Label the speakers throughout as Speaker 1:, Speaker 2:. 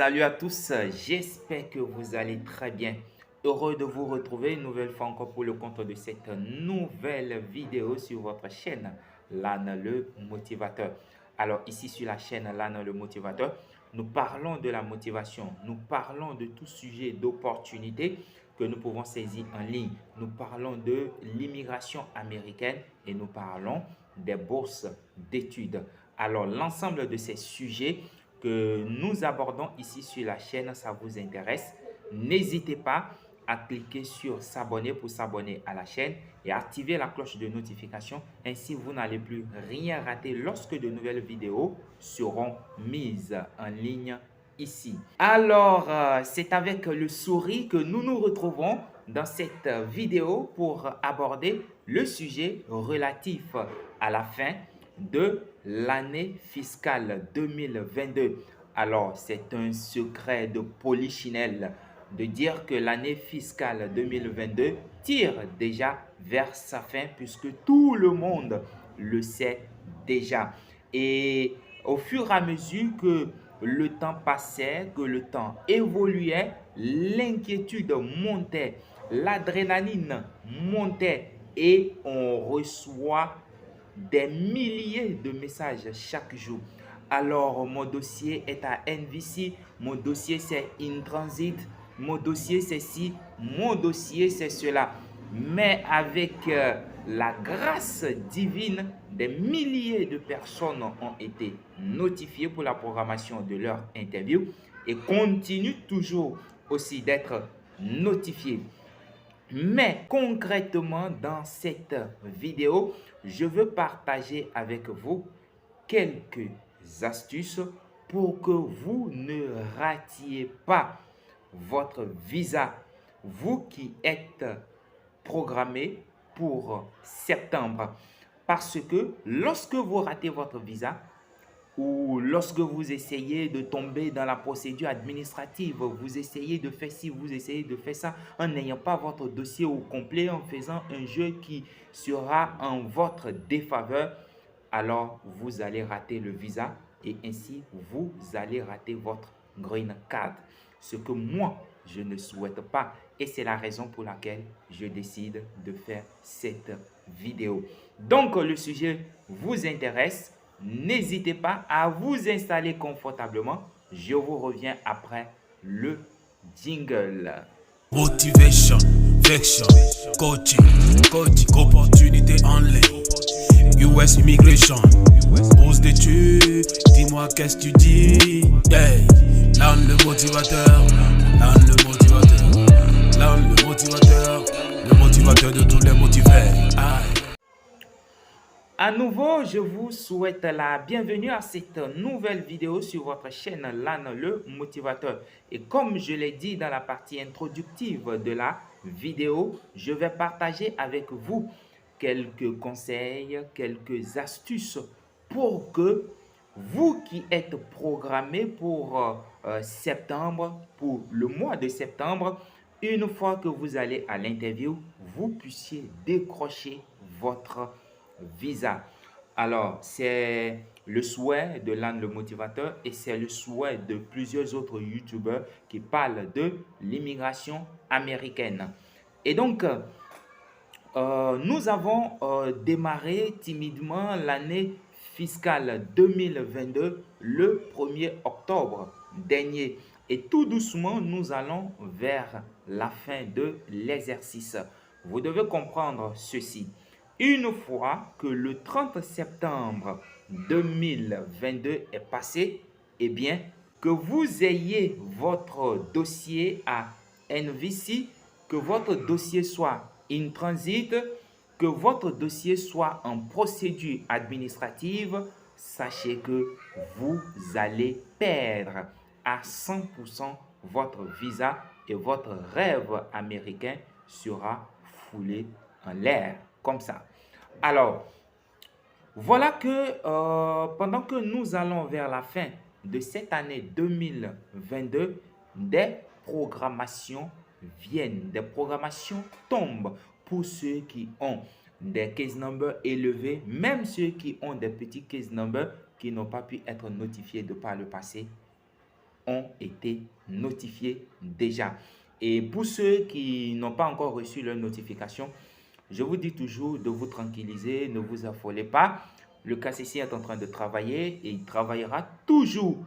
Speaker 1: Salut à tous, j'espère que vous allez très bien. Heureux de vous retrouver une nouvelle fois encore pour le compte de cette nouvelle vidéo sur votre chaîne Lan le Motivateur. Alors ici sur la chaîne Lan le Motivateur, nous parlons de la motivation, nous parlons de tout sujet d'opportunité que nous pouvons saisir en ligne. Nous parlons de l'immigration américaine et nous parlons des bourses d'études. Alors l'ensemble de ces sujets que nous abordons ici sur la chaîne, ça vous intéresse, n'hésitez pas à cliquer sur s'abonner pour s'abonner à la chaîne et activer la cloche de notification. Ainsi, vous n'allez plus rien rater lorsque de nouvelles vidéos seront mises en ligne ici. Alors, c'est avec le sourire que nous nous retrouvons dans cette vidéo pour aborder le sujet relatif à la fin de l'année fiscale 2022. Alors, c'est un secret de polichinelle de dire que l'année fiscale 2022 tire déjà vers sa fin puisque tout le monde le sait déjà. Et au fur et à mesure que le temps passait, que le temps évoluait, l'inquiétude montait, l'adrénaline montait et on reçoit des milliers de messages chaque jour. Alors, mon dossier est à NVC, mon dossier c'est InTransit, mon dossier c'est ci, mon dossier c'est cela. Mais avec la grâce divine, des milliers de personnes ont été notifiées pour la programmation de leur interview et continuent toujours aussi d'être notifiées. Mais concrètement, dans cette vidéo, je veux partager avec vous quelques astuces pour que vous ne ratiez pas votre visa. Vous qui êtes programmé pour septembre. Parce que lorsque vous ratez votre visa, ou lorsque vous essayez de tomber dans la procédure administrative, vous essayez de faire ci, vous essayez de faire ça, en n'ayant pas votre dossier au complet, en faisant un jeu qui sera en votre défaveur, alors vous allez rater le visa et ainsi vous allez rater votre green card. Ce que moi, je ne souhaite pas et c'est la raison pour laquelle je décide de faire cette vidéo. Donc, le sujet vous intéresse. N'hésitez pas à vous installer confortablement. Je vous reviens après le jingle.
Speaker 2: Motivation, vection, coaching, opportunité en ligne. US Immigration, bourse d'études, dis-moi qu'est-ce que tu dis. Hey, Lan le motivateur, Lan le motivateur, Lan le motivateur de tous les motivés. Aye.
Speaker 1: À nouveau, je vous souhaite la bienvenue à cette nouvelle vidéo sur votre chaîne Lan le Motivateur. Et comme je l'ai dit dans la partie introductive de la vidéo, je vais partager avec vous quelques conseils, quelques astuces pour que vous qui êtes programmé pour septembre, pour le mois de septembre, une fois que vous allez à l'interview, vous puissiez décrocher votre visa. Alors, c'est le souhait de Lan le Motivateur et c'est le souhait de plusieurs autres YouTubeurs qui parlent de l'immigration américaine. Et donc, nous avons démarré timidement l'année fiscale 2022 le 1er octobre dernier. Et tout doucement, nous allons vers la fin de l'exercice. Vous devez comprendre ceci. Une fois que le 30 septembre 2022 est passé, eh bien, que vous ayez votre dossier à NVC, que votre dossier soit in transit, que votre dossier soit en procédure administrative, sachez que vous allez perdre à 100% votre visa et votre rêve américain sera foulé en l'air, comme ça. Alors, voilà que pendant que nous allons vers la fin de cette année 2022, des programmations viennent, des programmations tombent pour ceux qui ont des case numbers élevés, même ceux qui ont des petits case numbers qui n'ont pas pu être notifiés de par le passé. ont été notifiés déjà. Et pour ceux qui n'ont pas encore reçu leur notification, je vous dis toujours de vous tranquilliser, ne vous affolez pas. Le KCC est en train de travailler et il travaillera toujours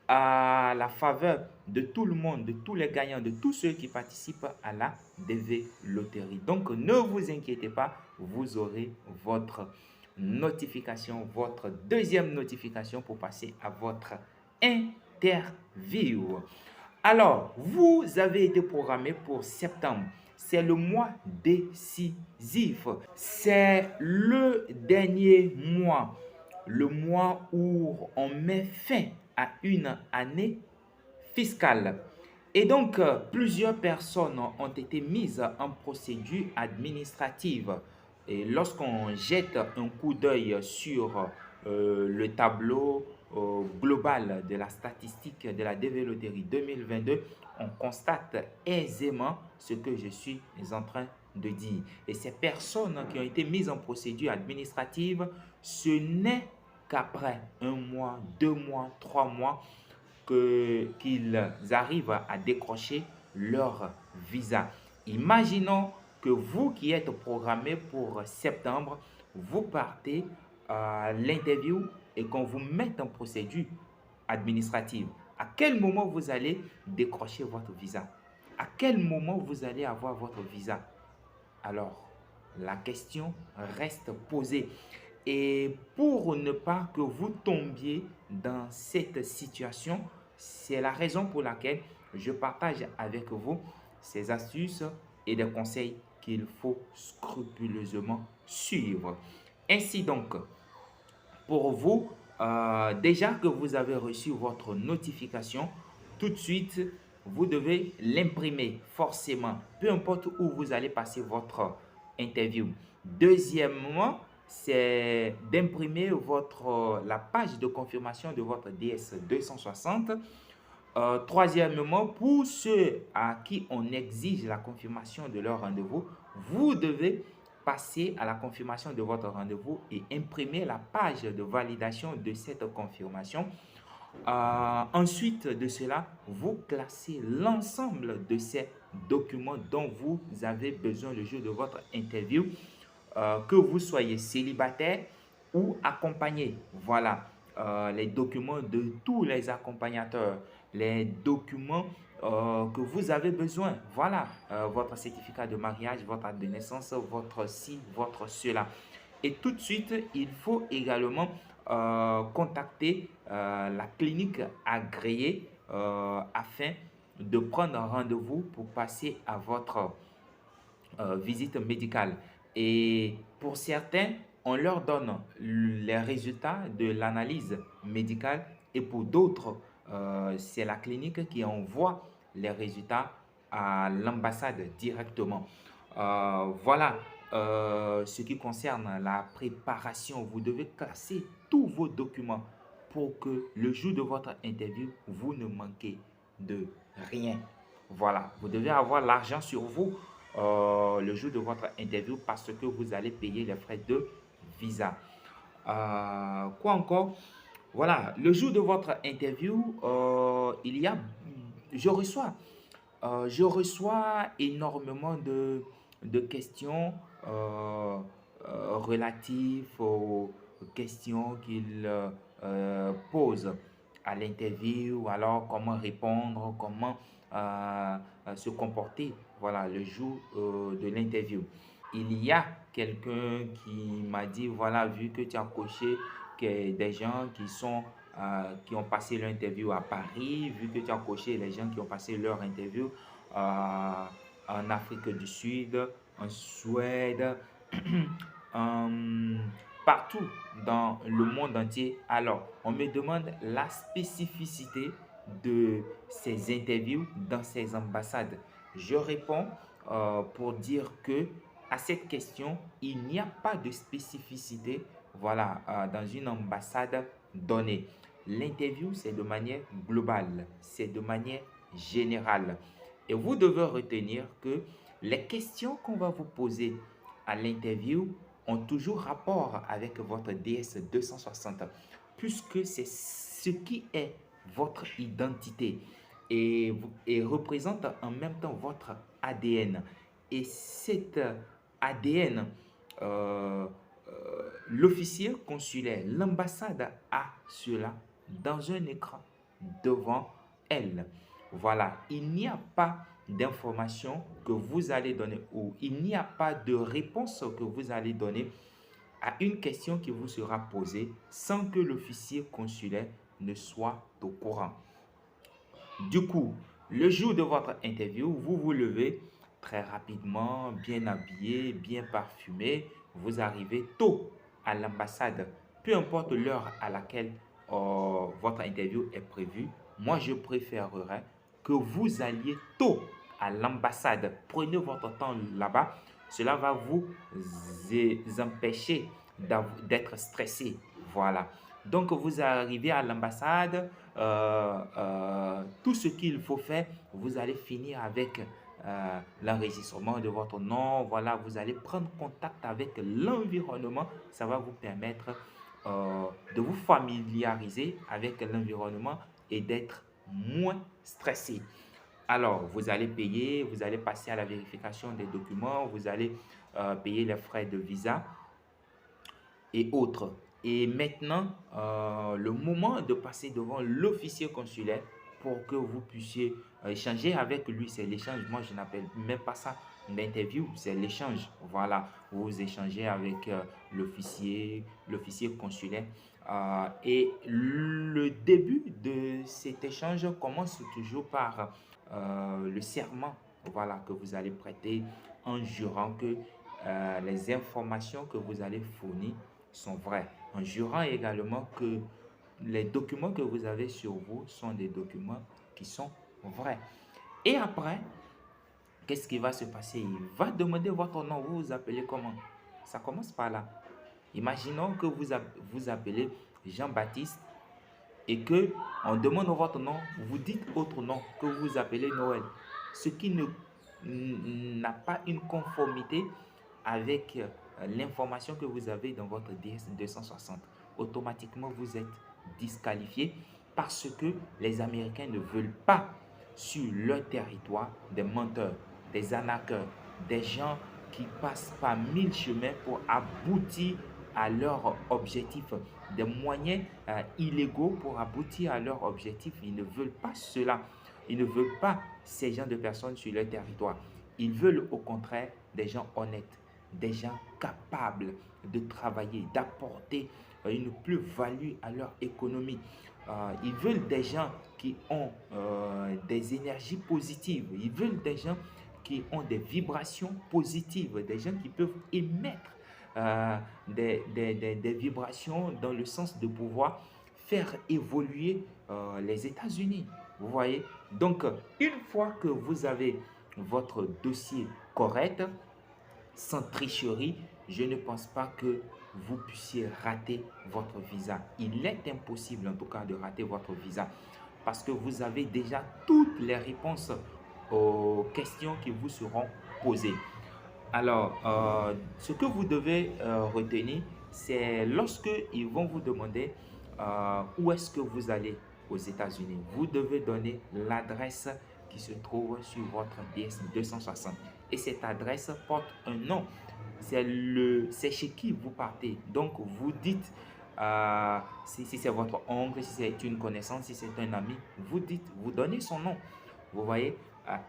Speaker 1: à la faveur de tout le monde, de tous les gagnants, de tous ceux qui participent à la DV Loterie. Donc, ne vous inquiétez pas, vous aurez votre notification, votre deuxième notification pour passer à votre interview. Alors, vous avez été programmé pour septembre. C'est le mois décisif. C'est le dernier mois. Le mois où on met fin à une année fiscale. Et donc, plusieurs personnes ont été mises en procédure administrative. Et lorsqu'on jette un coup d'œil sur le tableau global de la statistique de la DV Loterie 2022, on constate aisément ce que je suis en train de dire. Et ces personnes qui ont été mises en procédure administrative, ce n'est qu'après 1 mois, 2 mois, 3 mois qu'ils arrivent à décrocher leur visa. Imaginons que vous qui êtes programmé pour septembre, vous partez à l'interview et qu'on vous mette en procédure administrative. À quel moment vous allez décrocher votre visa? À quel moment vous allez avoir votre visa? Alors, la question reste posée. Et pour ne pas que vous tombiez dans cette situation, c'est la raison pour laquelle je partage avec vous ces astuces et des conseils qu'il faut scrupuleusement suivre. Ainsi donc, pour vous, déjà que vous avez reçu votre notification, tout de suite, vous devez l'imprimer forcément, peu importe où vous allez passer votre interview. Deuxièmement, c'est d'imprimer la page de confirmation de votre DS 260. Troisièmement, pour ceux à qui on exige la confirmation de leur rendez-vous, vous devez passer à la confirmation de votre rendez-vous et imprimer la page de validation de cette confirmation. Ensuite de cela, vous classez l'ensemble de ces documents dont vous avez besoin le jour de votre interview, que vous soyez célibataire ou accompagné. Voilà, les documents de tous les accompagnateurs, les documents que vous avez besoin. Voilà, votre certificat de mariage, votre acte de naissance, votre ci, votre cela. Et tout de suite, il faut également contacter la clinique agréée afin de prendre un rendez-vous pour passer à votre visite médicale. Et pour certains, on leur donne les résultats de l'analyse médicale et pour d'autres, c'est la clinique qui envoie les résultats à l'ambassade directement. Voilà ce qui concerne la préparation. Vous devez classer tous vos documents pour que le jour de votre interview, vous ne manquez de rien. Voilà, vous devez avoir l'argent sur vous le jour de votre interview parce que vous allez payer les frais de visa. Quoi encore? Voilà, le jour de votre interview, je reçois énormément de questions relatives aux questions qu'ils posent à l'interview, alors comment répondre, comment se comporter, voilà, le jour de l'interview. Il y a quelqu'un qui m'a dit, voilà, vu que tu as coché que des gens qui ont passé leur interview à Paris, vu que tu as coché les gens qui ont passé leur interview en Afrique du Sud, en Suède, partout dans le monde entier. Alors, on me demande la spécificité de ces interviews dans ces ambassades. Je réponds pour dire que à cette question, il n'y a pas de spécificité, voilà, dans une ambassade donnée. L'interview, c'est de manière globale, c'est de manière générale. Et vous devez retenir que les questions qu'on va vous poser à l'interview ont toujours rapport avec votre DS 260, puisque c'est ce qui est votre identité. et représente en même temps votre ADN. Et cet ADN, l'officier consulaire, l'ambassade a cela dans un écran devant elle. Voilà, il n'y a pas d'information que vous allez donner ou il n'y a pas de réponse que vous allez donner à une question qui vous sera posée sans que l'officier consulaire ne soit au courant. Du coup, le jour de votre interview, vous vous levez très rapidement, bien habillé, bien parfumé. Vous arrivez tôt à l'ambassade, peu importe l'heure à laquelle votre interview est prévue. Moi, je préférerais que vous alliez tôt à l'ambassade. Prenez votre temps là-bas. Cela va vous empêcher d'être stressé. Voilà. Donc, vous arrivez à l'ambassade, tout ce qu'il faut faire, vous allez finir avec l'enregistrement de votre nom. Voilà, vous allez prendre contact avec l'environnement. Ça va vous permettre de vous familiariser avec l'environnement et d'être moins stressé. Alors, vous allez payer, vous allez passer à la vérification des documents, vous allez payer les frais de visa et autres. Et maintenant, le moment de passer devant l'officier consulaire pour que vous puissiez échanger avec lui. C'est l'échange. Moi, je n'appelle même pas ça une interview, c'est l'échange. Voilà, vous échangez avec l'officier consulaire. Et le début de cet échange commence toujours par le serment, voilà, que vous allez prêter en jurant que les informations que vous allez fournir sont vraies, en jurant également que les documents que vous avez sur vous sont des documents qui sont vrais. Et après, qu'est-ce qui va se passer? Il va demander votre nom. Vous vous appelez comment? Ça commence par là. Imaginons que vous appelez Jean-Baptiste et que on demande votre nom, vous dites autre nom, que vous appelez Noël. Ce qui n'a pas une conformité avec l'information que vous avez dans votre DS 260. Automatiquement, vous êtes disqualifié parce que les Américains ne veulent pas sur leur territoire des menteurs, des arnaqueurs, des gens qui passent par 1000 chemins pour aboutir à leur objectif, des moyens illégaux pour aboutir à leur objectif. Ils ne veulent pas cela. Ils ne veulent pas ces gens de personnes sur leur territoire. Ils veulent au contraire des gens honnêtes, des gens capables de travailler, d'apporter une plus-value à leur économie. Ils veulent des gens qui ont des énergies positives. Ils veulent des gens qui ont des vibrations positives, des gens qui peuvent émettre des vibrations dans le sens de pouvoir faire évoluer les États-Unis. Vous voyez? Donc, une fois que vous avez votre dossier correct, sans tricherie, je ne pense pas que vous puissiez rater votre visa. Il est impossible en tout cas de rater votre visa parce que vous avez déjà toutes les réponses aux questions qui vous seront posées. Alors, ce que vous devez retenir, c'est lorsque ils vont vous demander où est-ce que vous allez aux États-Unis, vous devez donner l'adresse qui se trouve sur votre DS 260. Et cette adresse porte un nom. C'est chez qui vous partez. Donc, vous dites, si c'est votre oncle, si c'est une connaissance, si c'est un ami, vous donnez son nom. Vous voyez?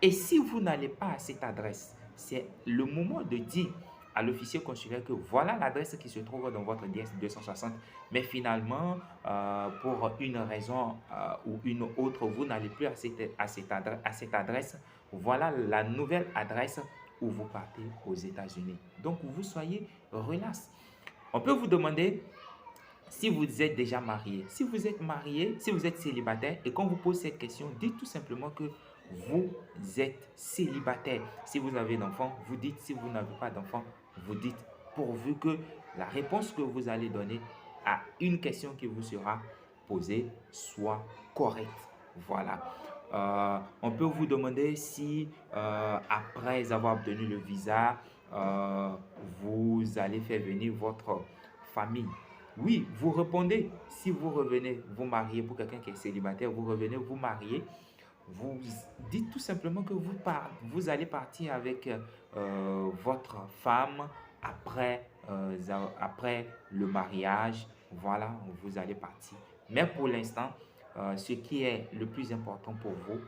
Speaker 1: Et si vous n'allez pas à cette adresse, c'est le moment de dire à l'officier consulaire que voilà l'adresse qui se trouve dans votre DS 260. Mais finalement, pour une raison ou une autre, vous n'allez plus à cette adresse. Voilà la nouvelle adresse où vous partez aux États-Unis. Donc, vous soyez relax. On peut vous demander si vous êtes déjà marié. Si vous êtes marié, si vous êtes célibataire et qu'on vous pose cette question, dites tout simplement que vous êtes célibataire. Si vous avez d'enfants, vous dites. Si vous n'avez pas d'enfants, vous dites, pourvu que la réponse que vous allez donner à une question qui vous sera posée soit correcte. Voilà. On peut vous demander si après avoir obtenu le visa, vous allez faire venir votre famille. Oui, vous répondez. Si vous revenez vous marier, pour quelqu'un qui est célibataire, vous revenez vous marier, vous dites tout simplement que vous allez partir avec votre femme après le mariage. Voilà, vous allez partir. Mais pour l'instant, ce qui est le plus important pour vous,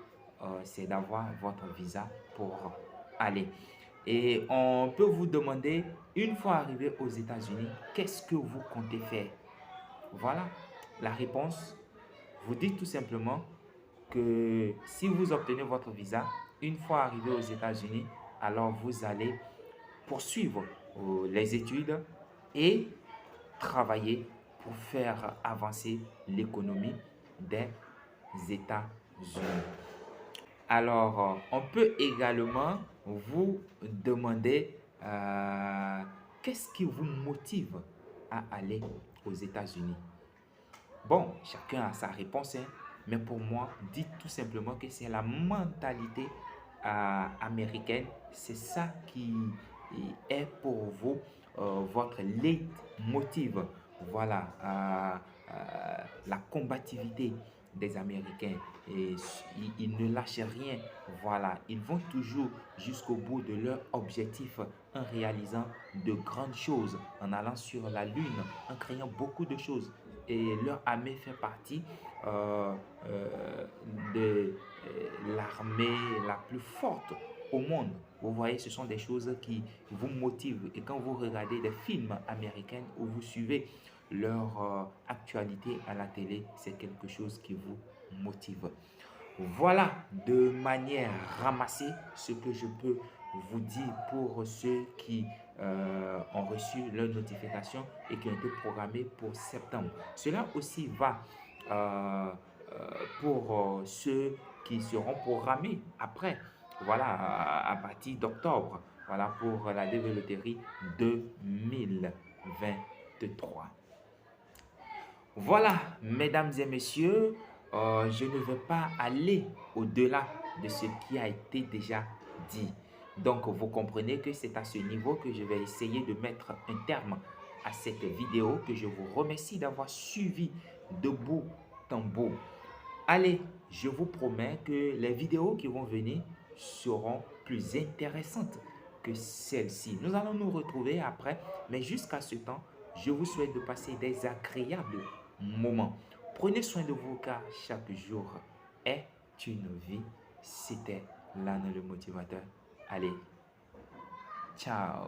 Speaker 1: c'est d'avoir votre visa pour aller. Et on peut vous demander, une fois arrivé aux États-Unis, qu'est-ce que vous comptez faire? Voilà la réponse. Vous dites tout simplement que si vous obtenez votre visa, une fois arrivé aux États-Unis, alors vous allez poursuivre les études et travailler pour faire avancer l'économie des États-Unis. Alors, on peut également vous demander qu'est-ce qui vous motive à aller aux États-Unis? Bon, chacun a sa réponse, hein, mais pour moi, dites tout simplement que c'est la mentalité américaine. C'est ça qui est pour vous votre leitmotiv. Voilà, la combativité des Américains. Et ils ne lâchent rien. Voilà, ils vont toujours jusqu'au bout de leur objectif en réalisant de grandes choses, en allant sur la Lune, en créant beaucoup de choses. Et leur armée fait partie de l'armée la plus forte au monde. Vous voyez, ce sont des choses qui vous motivent. Et quand vous regardez des films américains ou vous suivez leur actualité à la télé, c'est quelque chose qui vous motive. Voilà de manière ramassée ce que je peux vous dire pour ceux qui ont reçu leur notification et qui ont été programmés pour septembre. Cela aussi va pour ceux qui seront programmés après, voilà, à partir d'octobre, voilà, pour la DV Loterie 2023. Voilà, mesdames et messieurs, je ne vais pas aller au-delà de ce qui a été déjà dit. Donc, vous comprenez que c'est à ce niveau que je vais essayer de mettre un terme à cette vidéo, que je vous remercie d'avoir suivi de bout en bout. Allez, je vous promets que les vidéos qui vont venir seront plus intéressantes que celle-ci. Nous allons nous retrouver après, mais jusqu'à ce temps, je vous souhaite de passer des agréables moments. Prenez soin de vous car chaque jour est une vie. C'était Lana le motivateur. Allez, ciao.